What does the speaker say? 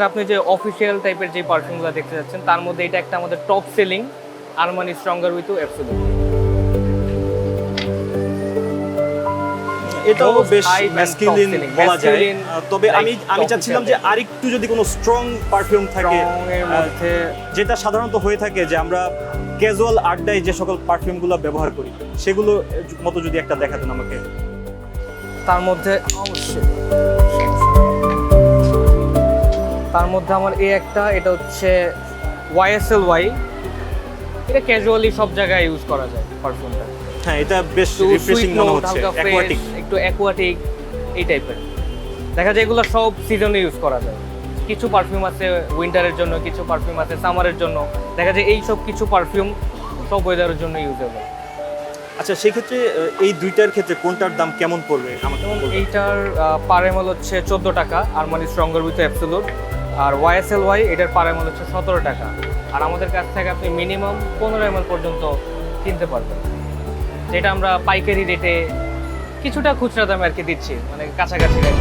আপনি যে অফিসিয়াল টাইপের যে পারফিউমগুলো দেখতে যাচ্ছেন তার মধ্যে এটা একটা আমাদের top selling Armani stronger with absolute. এটাও বেশ high and masculine top selling, বলা যায়। masculine, তবে like আমি top চাচ্ছিলাম যে selling। আরেকটু যদি কোনো স্ট্রং পারফিউম থাকে Strong এর মধ্যে যেটা সাধারণত হয়ে থাকে যে আমরা ক্যাজুয়াল আড্ডায় যে সকল পারফিউমগুলো ব্যবহার করি সেগুলো মতো যদি একটা দেখাতেন আমাকে। তার মধ্যে অবশ্যই তার মধ্যে আমার এই একটা, এটা হচ্ছে YSLY। এটা ক্যাজুয়ালি সব জায়গায় ইউজ করা যায় পারফিউমটা। হ্যাঁ, এটা বেশ রিফ্রেশিং মনে হচ্ছে, অ্যাকোয়াটিক। একটু অ্যাকোয়াটিক এই টাইপের দেখা যায়। এগুলো সব সিজনে ইউজ করা যায়। কিছু পারফিউম আছে উইন্টারের জন্য, কিছু পারফিউম আছে সামারের জন্য। দেখা যায় এই সব কিছু পারফিউম সব ওয়েদারের জন্য ইউজেবল। আচ্ছা, সেই ক্ষেত্রে এই দুইটার ক্ষেত্রে কোনটার দাম কেমন পড়বে আমাকে বলবেন? এইটার পার এমএল হচ্ছে 14 টাকা আরমানি স্ট্রঙ্গার উইথ অ্যাবসোলিউট, আর YSLY এটার পার এমএল হচ্ছে 17 টাকা। আর আমাদের কাছ থেকে আপনি মিনিমাম 15 এমএল পর্যন্ত কিনতে পারবেন, যেটা আমরা পাইকারি রেটে কিছুটা খুচরা দামে আর কি দিচ্ছি, মানে কাছাকাছি রেট।